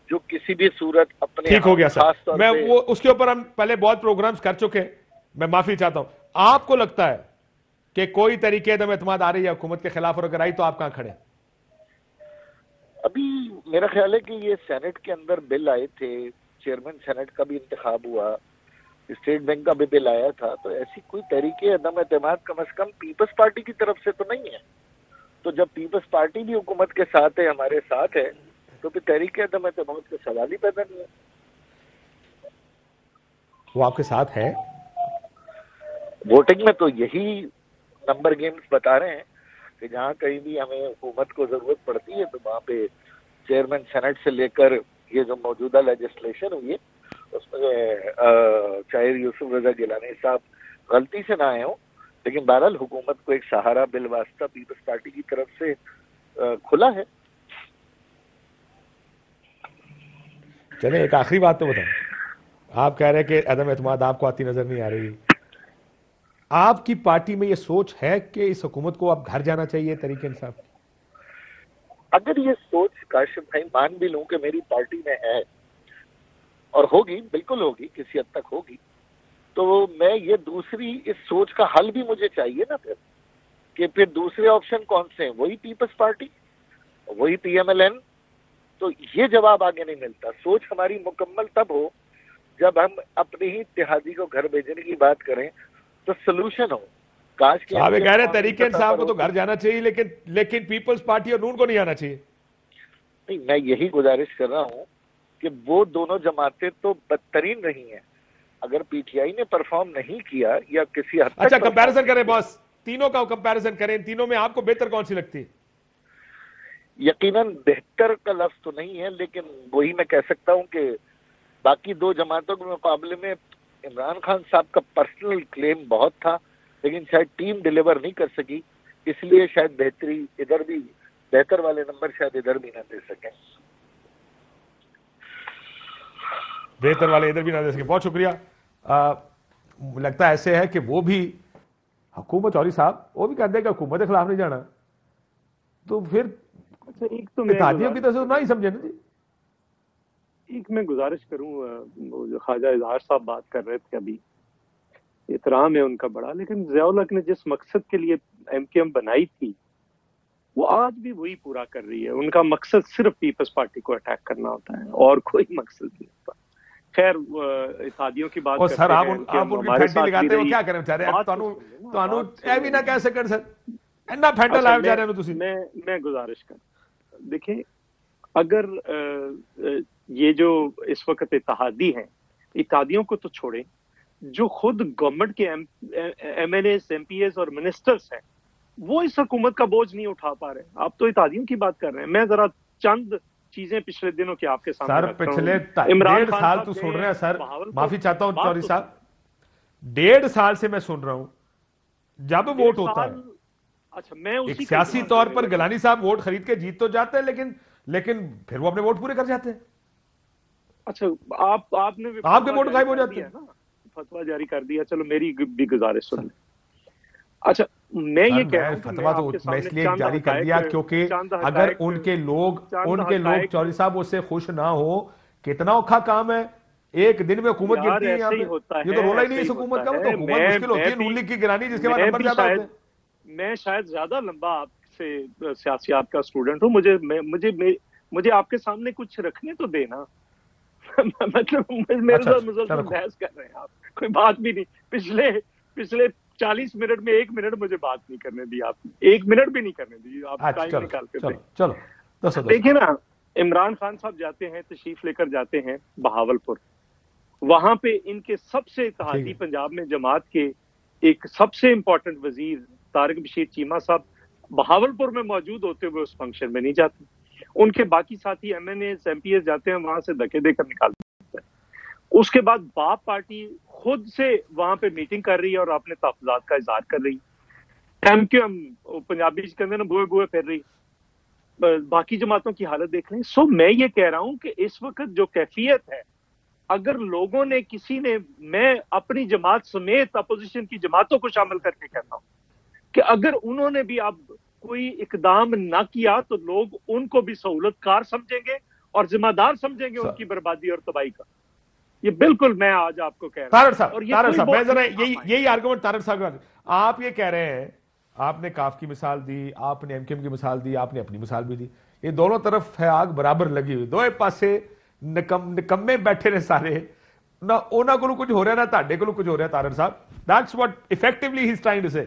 S10: जो किसी भी सूरत अपने
S1: ठीक हो गया सर। मैं वो उसके ऊपर हम पहले बहुत प्रोग्राम्स कर चुके हैं, मैं माफी चाहता हूं। आपको लगता है कि कोई तरीके दम एतमाद आ रही है हुकूमत के खिलाफ, और अगर आई तो आप कहां खड़े?
S10: अभी मेरा ख्याल है कि ये सेनेट के अंदर बिल आए थे, चेयरमैन सेनेट का भी इंतखाब हुआ, स्टेट बैंक का भी बिल आया था, तो ऐसी कोई तरीके अदम एतमाद कम से कम पीपल्स पार्टी की तरफ से तो नहीं है। तो जब पीपल्स पार्टी भी हुकूमत के साथ है, हमारे साथ है, तो फिर तरीके अदम एतमाद का सवाल ही पैदा नहीं है।
S1: वो आपके साथ है?
S10: वोटिंग में तो यही नंबर गेम्स बता रहे हैं कि जहाँ कहीं भी हमें हुकूमत को जरूरत पड़ती है तो वहाँ पे चेयरमैन सेनेट से लेकर ये जो मौजूदा लेजिस्लेशन हुई है उसमें चाहे यूसुफ रजा गिलानी साहब गलती से ना आए हों, लेकिन बहरहाल हुकूमत को एक सहारा बिल वास्ता पीपल्स पार्टी की तरफ से खुला है।
S1: चले एक आखिरी बात तो बताओ, आप कह रहे हैं कि अदम एतमाद आपको आती नजर नहीं आ रही, आपकी पार्टी में ये सोच है कि इस हुकूमत को अब घर जाना चाहिए तरीके इंसाफ?
S10: अगर ये सोच काशिफ भाई मान भी लूं कि मेरी पार्टी में है और होगी, बिल्कुल होगी, किसी हद तक होगी, तो मैं ये दूसरी इस सोच का हल भी मुझे चाहिए ना फिर, कि फिर दूसरे ऑप्शन कौन से हैं? वही पीपल्स पार्टी, वही PMLN। तो ये जवाब आगे नहीं मिलता। सोच हमारी मुकम्मल तब हो जब हम अपने ही इत्तेहादी को घर भेजने की बात करें तो सोल्यूशन हो। काश के
S1: आप कह रहे हैं तरीके इंसाफ को तो घर जाना चाहिए, लेकिन पीपल्स पार्टी और नून को नहीं आना चाहिए।
S10: नहीं, मैं यही गुजारिश कर रहा हूं कि वो दोनों जमातें तो बदतरीन रही हैं। अगर PTI ने परफॉर्म नहीं किया या किसी हद तक,
S1: अच्छा कंपैरिजन करें बॉस, तीनों का कंपैरिजन करें, तीनों में आपको बेहतर कौन सी लगती है?
S10: यकीनन बेहतर का लफ्ज तो नहीं है, लेकिन वही मैं कह सकता हूं कि बाकी दो जमातों के मुकाबले में इमरान खान साहब का पर्सनल क्लेम बहुत था, लेकिन शायद टीम डिलीवर नहीं कर सकी, इसलिए शायद बेहतर वाले नंबर शायद इधर भी ना दे सके।
S1: बेहतर वाले इधर भी ना दे सके। बहुत शुक्रिया। लगता है ऐसे है कि वो भी हुकूमत, चौधरी साहब वो भी कहते हैं कि हुकूमत के खिलाफ नहीं जाना, तो फिर
S9: एक तो
S1: इत्तेहादियों की तरफ से ना ही समझे ना जी।
S9: एक मैं गुजारिश करूं, जो ख्वाजा इजहार साहब बात कर रहे थे अभी, एहतराम है उनका बड़ा, लेकिन ज़ियाउल हक ने जिस मकसद के लिए एमकेएम बनाई थी वो आज भी वही पूरा कर रही है। उनका मकसद सिर्फ पीपल्स पार्टी को अटैक करना होता है और कोई मकसद नहीं होता। खैर इत्तेहादियों की बात करते
S1: सर,
S9: हैं,
S1: आप उनकी फैंटी लगाते हो, क्या करें बेचारे? ਤੁਹਾਨੂੰ ਇਹ ਵੀ ना कह सकते सर, इन्ना फैंटा लाया बेचारे ਨੂੰ ਤੁਸੀਂ।
S9: मैं गुजारिश कर, देखिए अगर ये जो इस वक्त इत्तेहादी हैं, इत्तेहादियों को तो छोड़ें, जो खुद गवर्नमेंट के एमएनएस, एमपीएस और मिनिस्टर्स हैं, वो इस हुकूमत का बोझ नहीं उठा पा रहे। आप तो इत्तेहादियों की बात कर रहे हैं। मैं जरा चंद चीजें पिछले दिनों की आपके सामने
S1: सर पिछले 1.5 साल तो सुन रहे हैं सर, माफी चाहता हूं चौधरी साहब, 1.5 साल से मैं सुन रहा हूं जब वोट होता है,
S9: अच्छा मैं
S1: एक सियासी तौर पर गिलानी साहब वोट खरीद के जीत तो जाते हैं, लेकिन फिर वो अपने वोट पूरे कर जाते हैं।
S9: अच्छा आपने
S1: आपके वोट गायब हो जाते हैं
S9: ना, फतवा जारी कर दिया। चलो मेरी भी गुजारिश सुन। अच्छा मैं ये कह रहा हूं,
S1: फतवा तो मैं इसलिए जारी कर दिया क्योंकि अगर उनके लोग चौधरी साहब उससे खुश ना हो, कितना औखा काम है। एक दिन में हुकूमत गिरती है, ये तो रोला ही नहीं इस हुकूमत का। वो तो हुकूमत मुश्किल होती है नून लीग की गिरानी, जिसके बाद नंबर ज्यादा होते हैं।
S9: मैं शायद ज्यादा लंबा आपसे सियासियात का स्टूडेंट हूँ, मुझे आपके सामने कुछ रखने तो देना। मतलब मेरे साथ मुसलसल बहस कर रहे हैं आप, कोई बात भी नहीं। पिछले 40 मिनट में 1 मिनट मुझे बात नहीं करने दी आपने, 1 मिनट भी नहीं करने दी। आप टाइम निकाल के
S1: चलो
S9: देखिए ना, इमरान खान साहब जाते हैं, तशरीफ लेकर जाते हैं बहावलपुर। वहां पे इनके सबसे इत्तेहादी पंजाब में जमात के एक सबसे इंपॉर्टेंट वजीर तारिक बशीर चीमा साहब बहावलपुर में मौजूद होते हुए उस फंक्शन में नहीं जाते। उनके बाकी साथी एमएनएस, एमपीएस जाते हैं, वहां से धक्के देकर निकाल देते हैं। उसके बाद बाप पार्टी खुद से वहां पे मीटिंग कर रही है और अपने तहफुजात का इजहार कर रही है। एमक्यूएम पंजाबी के अंदर बुए बुए फिर रही, बाकी जमातों की हालत देख लें। सो मैं ये कह रहा हूं कि इस वक्त जो कैफियत है, अगर लोगों ने मैं अपनी जमात समेत अपोजिशन की जमातों को शामिल करके कहता हूं कि अगर उन्होंने भी अब कोई इकदाम ना किया तो लोग उनको भी सहूलतकार समझेंगे और जिम्मेदार समझेंगे उनकी बर्बादी और तबाही का। ये बिल्कुल मैं आज आपको कह रहा हूं।
S1: तारड़ साहब मैं जरा यही आर्गुमेंट तारड़ साहब, आप ये कह रहे हैं, आपने काफ की मिसाल दी, आपने एमकेएम की मिसाल दी, आपने अपनी मिसाल भी दी, ये दोनों तरफ है आग बराबर लगी हुई, दोए पासे निकम्मे बैठे ने सारे, ना उन्होंने को कुछ हो रहा ना ताड़े को कुछ हो रहा। तारड़ साहब, that's what effectively he is trying to say.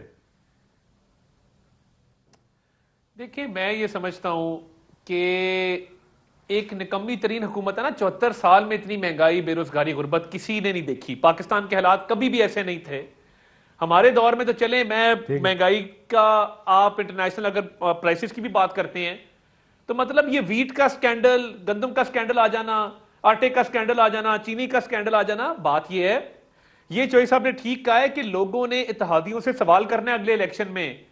S7: देखिए मैं ये समझता हूं कि एक निकम्मी तरीन हुकूमत है ना, 74 साल में इतनी महंगाई, बेरोजगारी, गुर्बत किसी ने नहीं देखी। पाकिस्तान के हालात कभी भी ऐसे नहीं थे। हमारे दौर में तो चले, मैं महंगाई का, आप इंटरनेशनल अगर प्राइसेस की भी बात करते हैं तो मतलब ये वीट का स्कैंडल, गंदम का स्कैंडल आ जाना, आटे का स्कैंडल आ जाना, चीनी का स्कैंडल आ जाना। बात ये है, ये चौधरी साहब ने ठीक कहा है कि लोगों ने इत्तेहादियों से सवाल करना है अगले इलेक्शन में।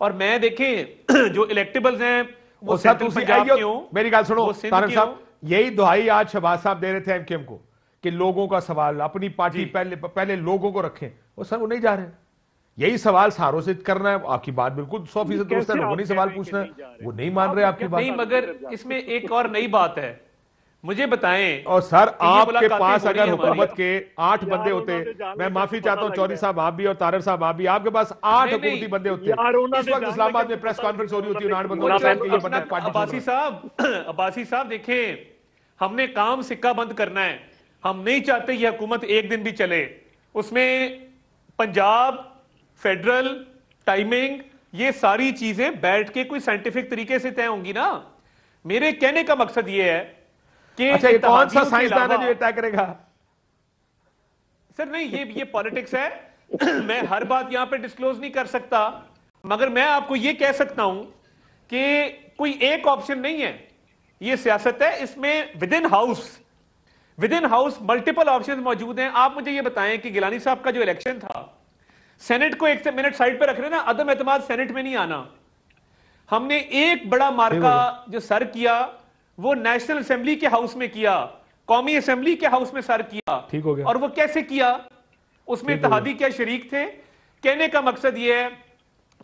S7: और मैं देखें जो इलेक्टेबल्स हैं वो सेंट्रल पंजाब के हों।
S1: मेरी गल सुनो तारड़ साहब, यही दुहाई आज शहबाज साहब दे रहे थे एमकेएम को कि लोगों का सवाल, अपनी पार्टी पहले लोगों को रखें। वो सर वो नहीं जा रहे, यही सवाल सारों से करना है। आपकी बात बिल्कुल 100% दुरुस्त है, लोगों ने सवाल पूछना है, वो नहीं मान रहे आपकी बात।
S7: नहीं, मगर इसमें एक और नई बात है, मुझे बताएं।
S1: और सर आपके पास अगर हुकूमत के 8 बंदे होते, मैं माफी चाहता हूं चौधरी साहब आप भी और तारड़ साहब आप भी, आपके पास 8 हुकूमती बंदे होते, इस वक्त इस्लामाबाद में प्रेस कॉन्फ्रेंस हो रही होती है 8 बंदों।
S7: अब्बासी साहब देखें, हमने काम सिक्का बंद करना है। हम नहीं चाहते ये हुकूमत एक दिन भी चले, उसमें पंजाब, फेडरल, टाइमिंग, ये सारी चीजें बैठ के कोई साइंटिफिक तरीके से तय होंगी ना। मेरे कहने का मकसद ये है कि
S1: अच्छा ये कौन सा साइंसदान है जो तय करेगा?
S7: सर नहीं, ये पॉलिटिक्स है। मैं हर बात यहां पे डिस्क्लोज नहीं कर सकता, मगर मैं आपको ये कह सकता हूं कि कोई एक ऑप्शन नहीं है, ये सियासत है। इसमें with in house multiple options मौजूद हैं। आप मुझे ये बताएं कि गिलानी साहब का जो इलेक्शन था, सेनेट को एक मिनट साइड पे रख रहे ना, अदम एतमाद सेनेट में नहीं आना। हमने एक बड़ा मार्का जो सर किया वो नेशनल असेंबली के हाउस में किया, कौमी असेंबली के हाउस में सर किया।
S1: ठीक हो गया।
S7: और वो कैसे किया, उसमें इत्तेहादी क्या शरीक थे। कहने का मकसद ये है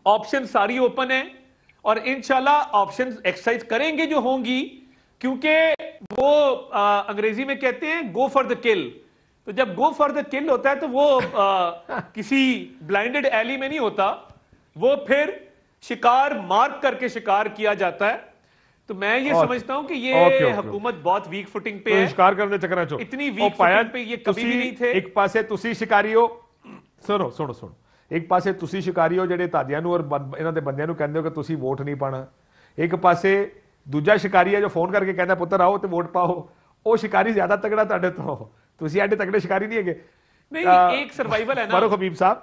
S7: ऑप्शन सारी ओपन है और इंशाल्लाह ऑप्शन एक्सरसाइज करेंगे जो होंगी, क्योंकि वो अंग्रेजी में कहते हैं गो फॉर द किल। तो जब गो फॉर द किल होता है तो वो किसी ब्लाइंडेड एली में नहीं होता, वो फिर शिकार मार्क करके शिकार किया जाता है। तो मैं ये समझता हूं कि ये हुकूमत बहुत वीक फुटिंग पे है।
S1: शिकार करने चक्कर चो
S7: इतनी वीक फुटिंग पे ये कभी भी नहीं थे।
S1: एक पासे तुसी शिकारी हो, सुनो सुनो सुनो, एक पासे तुसी शिकारी हो ਜਿਹੜੇ ਤਾਜਿਆਂ ਨੂੰ ਔਰ ਇਹਨਾਂ ਦੇ ਬੰਦਿਆਂ ਨੂੰ ਕਹਿੰਦੇ ਹੋ ਕਿ ਤੁਸੀਂ ਵੋਟ ਨਹੀਂ ਪਾਣਾ, ਇੱਕ ਪਾਸੇ ਦੂਜਾ ਸ਼ਿਕਾਰੀ ਹੈ ਜੋ ਫੋਨ ਕਰਕੇ ਕਹਿੰਦਾ ਪੁੱਤਰ ਆਓ ਤੇ ਵੋਟ ਪਾਓ। ਉਹ ਸ਼ਿਕਾਰੀ ਜ਼ਿਆਦਾ ਤਗੜਾ ਤੁਹਾਡੇ ਤੋਂ, ਤੁਸੀਂ ਐਡੇ ਤਗੜੇ शिकारी नहीं है।
S7: नहीं, एक सर्वाइवल है ना
S1: फारूक हबीब साहब,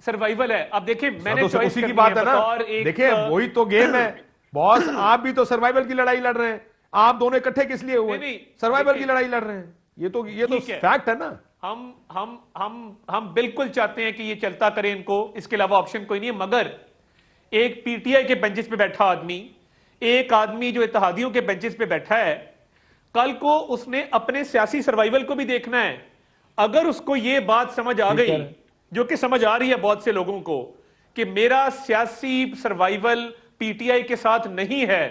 S7: सर्वाइवल है। अब देखिए मैंने
S1: तो उसी की बात है ना, देखिए वही तो गेम है बॉस। आप भी तो सर्वाइवल की लड़ाई लड़ रहे हैं, आप दोनों इकट्ठे किस लिए हुए? सर्वाइवल की लड़ाई लड़ रहे हैं, ये तो फैक्ट है ना।
S7: हम बिल्कुल चाहते हैं कि ये चलता करें इनको, इसके अलावा ऑप्शन कोई नहीं है। मगर एक पीटीआई के बेंचेस पे बैठा आदमी, एक आदमी जो इत्तेहादियों के बेंचेस पे बैठा है, कल को उसने अपने सियासी सर्वाइवल को भी देखना है। अगर उसको ये बात समझ आ गई, जो कि समझ आ रही है बहुत से लोगों को, कि मेरा सियासी सर्वाइवल पीटीआई के साथ नहीं है,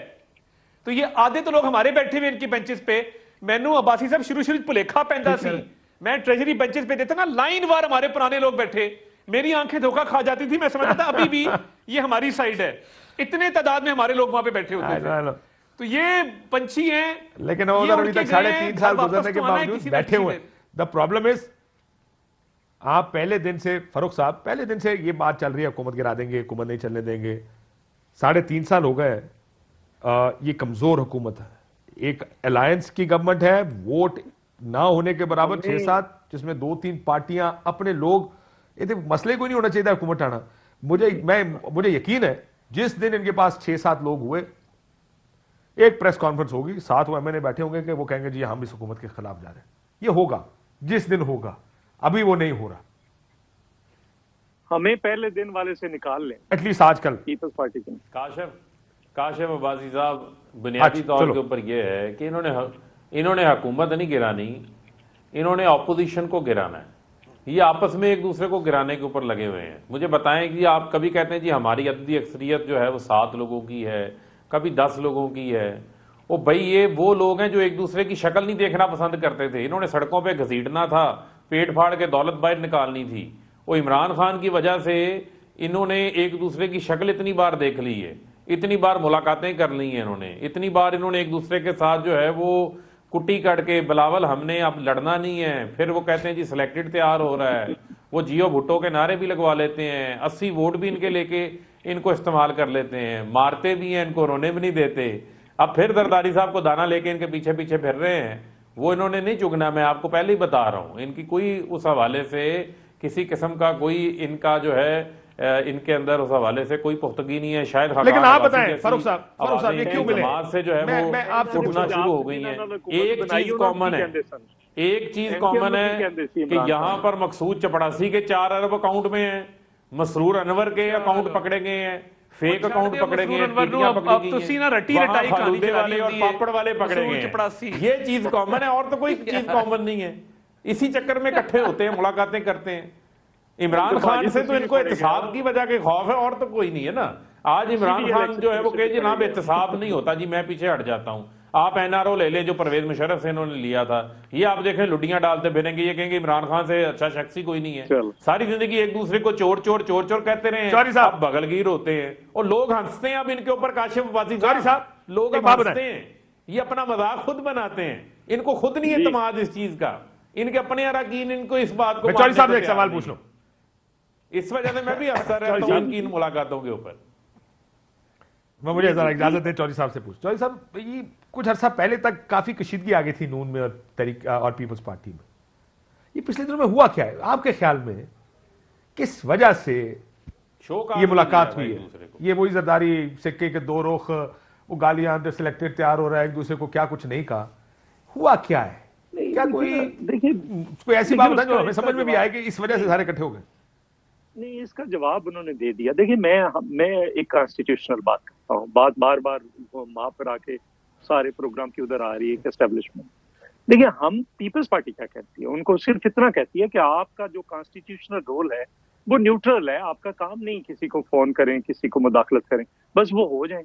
S7: तो ये आधे तो लोग हमारे बैठे हुए इनकी बेंचेस पे। मैनू अब्बासी साहब शुरू भुलेखा पैंदा सी, मैं ट्रेजरी बेंचेस पे देता ना, लाइन वार हमारे पुराने लोग बैठे, मेरी आंखें धोखा खा जाती थी, मैं समझता था अभी भी ये हमारी साइड है। इतने तादाद में हमारे लोग वहां पे बैठे होते थे। तो ये पंछी हैं,
S1: लेकिन अभी तक 3.5 साल गुजरने के बावजूद बैठे हुए। द प्रॉब्लम इज, आप पहले दिन से, फारूक साहब पहले दिन से ये बात चल रही है हुकूमत गिरा देंगे, हुकूमत नहीं चलने देंगे। 3.5 साल हो गए, ये कमजोर हुकूमत है, एक अलायंस की गवर्नमेंट है, वोट ना होने के बराबर 6-7, जिसमें 2-3 पार्टियां अपने लोग, ये मसले को नहीं होना चाहिए हुकूमत आना। मुझे यकीन है जिस दिन इनके पास 6-7 लोग हुए, एक प्रेस कॉन्फ्रेंस होगी, 7 वो एमएनए बैठे होंगे कि वो कहेंगे जी हम इस हुकूमत के खिलाफ जा रहे हैं। ये होगा जिस दिन होगा, अभी वो नहीं हो रहा।
S9: हमें पहले दिन वाले से निकाल लें,
S1: एटलीस्ट आजकल
S9: पीपल्स पार्टी के।
S8: काशिफ अब्बासी साहब, बुनियादी तौर के ऊपर यह है कि इन्होंने हुकूमत नहीं गिरानी, इन्होंने ऑपोजिशन को गिराना है। ये आपस में एक दूसरे को गिराने के ऊपर लगे हुए हैं। मुझे बताएं कि आप कभी कहते हैं जी हमारी अददी अक्सरियत जो है वो 7 लोगों की है, कभी 10 लोगों की है। वो भाई ये वो लोग हैं जो एक दूसरे की शक्ल नहीं देखना पसंद करते थे। इन्होंने सड़कों पे घसीटना था, पेट फाड़ के दौलत बाहर निकालनी थी। वो इमरान खान की वजह से इन्होंने एक दूसरे की शक्ल इतनी बार देख ली है, इतनी बार मुलाकातें कर ली हैं इन्होंने, इतनी बार इन्होंने एक दूसरे के साथ जो है वो कुट्टी काट के, बिलावल हमने अब लड़ना नहीं है, फिर वो कहते हैं जी सिलेक्टेड तैयार हो रहा है। वो जियो भुट्टो के नारे भी लगवा लेते हैं, 80 वोट भी इनके लेके इनको इस्तेमाल कर लेते हैं, मारते भी हैं, इनको रोने भी नहीं देते। अब फिर जरदारी साहब को दाना लेके इनके पीछे पीछे फिर रहे हैं। वो इन्होंने नहीं चुगना, मैं आपको पहले ही बता रहा हूं। इनकी कोई उस हवाले से किसी किस्म का कोई इनका जो है इनके अंदर उस हवाले से कोई पुख्तगी नहीं है। शायद
S1: लेकिन आप बताएं फारूक साहब ये क्यों मिले?
S8: से जो है वो उठना शुरू हो गई है। एक चीज कॉमन है, एक चीज कॉमन है कि यहाँ पर मकसूद चपड़ासी के 4 अरब अकाउंट में है, मसरूर अनवर के अकाउंट पकड़े गए हैं, फेक अकाउंट पकड़े गए हैं, वाले और पापड़ वाले पकड़े गए हैं। ये चीज कॉमन है और तो कोई चीज कॉमन नहीं है। इसी चक्कर में इकट्ठे होते हैं, मुलाकातें करते हैं। इमरान खान से तो इनको एहतसाब की वजह के खौफ है और तो कोई नहीं है ना। आज इमरान खान जो है वो कहे जनाब एहतसाब नहीं होता जी, मैं पीछे हट जाता हूं। आप एनआरओ ले लें जो परवेज मुशर्रफ से इन्होंने लिया था, ये आप देखें लुटियां डालते फिरेंगे, ये कहेंगे इमरान खान से अच्छा शख्स ही कोई नहीं है। सारी जिंदगी एक दूसरे को चोर चोर चोर चोर कहते रहे, आप बगलगीर होते हैं और लोग हंसते हैं। अब इनके ऊपर काशिफ अब्बासी साहब लोग हंसते हैं, ये अपना मजाक खुद बनाते हैं। इनको खुद नहीं एतमाद इस चीज का, इनके अपने अरकान इनको इस बात को।
S1: चौधरी साहब एक सवाल पूछ लो,
S8: इस वजह से मैं भी हंसता रहता हूं इनकी इन मुलाकातों के ऊपर।
S1: मुझे इजाजत है चौधरी साहब से पूछ। चौधरी साहब, ये कुछ अर्सा पहले तक काफी कशीदगी आ गई थी नून में और पीपल्स पार्टी में, ये पिछले दिनों में हुआ क्या है आपके ख्याल में? किस वजह से ये मुलाकात हुई है? ये वही जरदारी सिक्के के 2 रुख, वो गालियां, सिलेक्टेड तैयार हो रहा है, एक दूसरे को क्या कुछ नहीं कहा, हुआ क्या है? क्या कोई ऐसी बात बताएं जो हमें समझ में भी आए कि इस वजह से सारे इकट्ठे हो गए?
S9: नहीं, इसका जवाब उन्होंने दे दिया। देखिए, मैं एक कॉन्स्टिट्यूशनल बात करता हूँ, बात बार बार वहां पर आके सारे प्रोग्राम की उधर आ रही है, एस्टेब्लिशमेंट। देखिए, हम पीपल्स पार्टी क्या कहती है, उनको सिर्फ इतना कहती है कि आपका जो कॉन्स्टिट्यूशनल रोल है वो न्यूट्रल है, आपका काम नहीं किसी को फोन करें, किसी को मुदाखलत करें, बस वो हो जाए।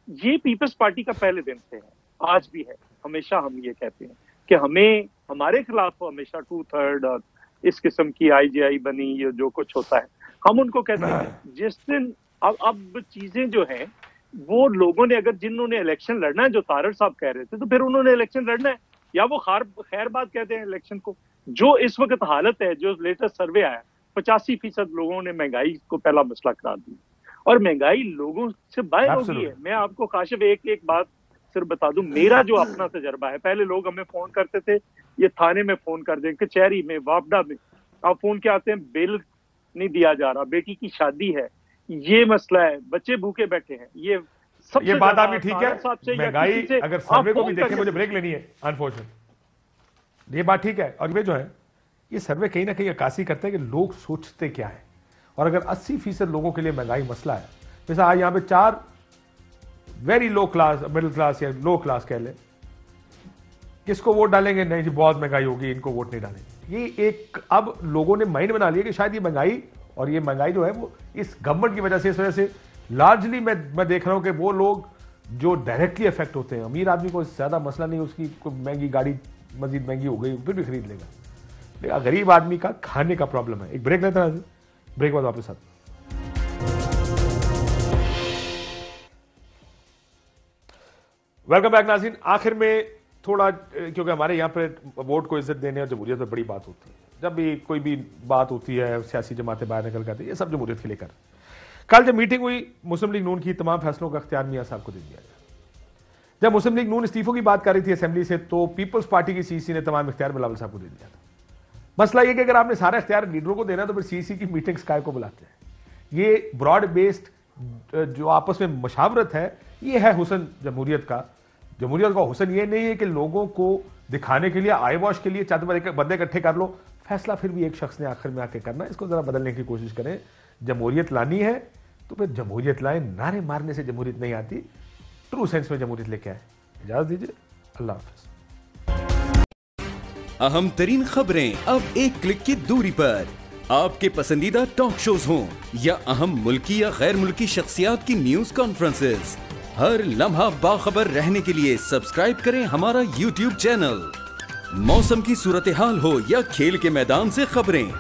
S9: ये पीपल्स पार्टी का पहले दिन से है, आज भी है। हमेशा हम ये कहते हैं कि हमें हमारे खिलाफ हमेशा 2/3 और इस किस्म की IGI बनी, ये जो कुछ होता है हम उनको कहते हैं। जिस दिन अब चीजें जो हैं वो लोगों ने, अगर जिन्होंने इलेक्शन लड़ना है, जो तारड़ साहब कह रहे थे, तो फिर उन्होंने इलेक्शन लड़ना है, या वो खैर बात कहते हैं इलेक्शन को। जो इस वक्त हालत है, जो लेटेस्ट सर्वे आया, 85% लोगों ने महंगाई को पहला मसला करार दिया, और महंगाई लोगों से बाहर हो गई है। मैं आपको काशिफ एक बात सिर्फ बता दूं, मेरा जो अपना तजर्बा है, पहले लोग हमें फोन करते थे, ये थाने में फोन कर दें, कचहरी में, वापडा में, आप फोन के आते हैं, बिल नहीं दिया जा रहा, बेटी की शादी है, ये मसला है, बच्चे भूखे बैठे हैं, ये
S1: बात आपकी ठीक है। महंगाई, अगर सर्वे को भी देखें, मुझे ब्रेक लेनी है अनफॉर्चुनेट, ये बात ठीक है। और ये जो है, ये सर्वे कहीं ना कहीं अक्कासी करते हैं कि लोग सोचते क्या है। और अगर 80% लोगों के लिए महंगाई मसला है, जैसे आज यहाँ पे 4 very low class, middle class या लो क्लास कह ले, किसको वोट डालेंगे? नहीं जी, बहुत महंगाई होगी, इनको वोट नहीं डालेंगे। ये एक अब लोगों ने माइंड बना लिया कि शायद ये महंगाई, और ये महंगाई जो है वो इस गवर्नमेंट की वजह से, इस वजह से लार्जली मैं देख रहा हूं कि वो लोग जो डायरेक्टली अफेक्ट होते हैं, अमीर आदमी को ज्यादा मसला नहीं, उसकी महंगी गाड़ी मजीद महंगी हो गई फिर भी खरीद लेगा, लेकिन गरीब आदमी का खाने का प्रॉब्लम है। एक ब्रेक लेते हैं, ब्रेक बाद वापस आते। वेलकम बैक नाज़रीन। आखिर में थोड़ा, क्योंकि हमारे यहाँ पर वोट को इज्जत देने और जमहूरियत पर बड़ी बात होती है, जब भी कोई भी बात होती है, सियासी जमातें बाहर निकल कर आती है, ये सब जमहूरियत के लिए कर। कल जब मीटिंग हुई, मुस्लिम लीग नून की तमाम फैसलों का अख्तियार मियां साहब को दे दिया गया। जब मुस्लिम लीग नून इस्तीफों की बात कर रही थी असेंबली से, तो पीपल्स पार्टी की CC ने तमाम इख्तियार बिलावल साहब को दे दिया था। मसला यह कि अगर आपने सारा इख्तियार लीडरों को देना, तो फिर CC की मीटिंग्स काय को बुलाते हैं? ये ब्रॉड बेस्ड जो आपस में मशावरत है, ये है हुसन जमहूरियत का। जमहूरियत का हुसन ये नहीं है कि लोगों को दिखाने के लिए, आई वॉश के लिए चंद बंदे इकट्ठे कर लो, फैसला फिर भी एक शख्स ने आखिर में आके करना है। इसको जरा बदलने की कोशिश करें। जमहूरियत लानी है तो फिर जमहूरियत लाएं, नारे मारने से जमहूरियत नहीं आती, ट्रू सेंस में जमहूरियत लेके आए। इजाजत दीजिए, अल्लाह हाफिज।
S11: अहम तरीन खबरें अब एक क्लिक की दूरी पर, आपके पसंदीदा टॉक शोज हों या अहम मुल्की या गैर मुल्की शख्सियात की न्यूज कॉन्फ्रेंसेस, हर लम्हा बाखबर रहने के लिए सब्सक्राइब करें हमारा YouTube चैनल। मौसम की सूरत हाल हो या खेल के मैदान से खबरें,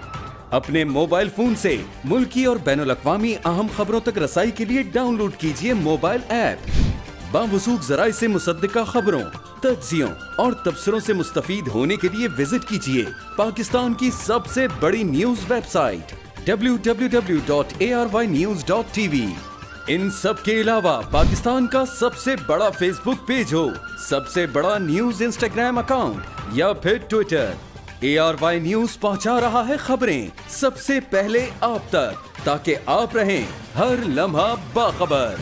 S11: अपने मोबाइल फोन से मुल्की और बैनुल अक़वामी अहम खबरों तक रसाई के लिए डाउनलोड कीजिए मोबाइल ऐप। बावसूख ज़राए से मुसद्दिका खबरों, तज्ज़ियों और तबसरों से मुस्तफीद होने के लिए विजिट कीजिए पाकिस्तान की सबसे बड़ी न्यूज वेबसाइट www.arYnews.tv। इन सब के अलावा पाकिस्तान का सबसे बड़ा फेसबुक पेज हो, सबसे बड़ा न्यूज इंस्टाग्राम अकाउंट या फिर ट्विटर, ARY न्यूज पहुंचा रहा है खबरें सबसे पहले आप तक, ताकि आप रहें हर लम्हा बाखबर।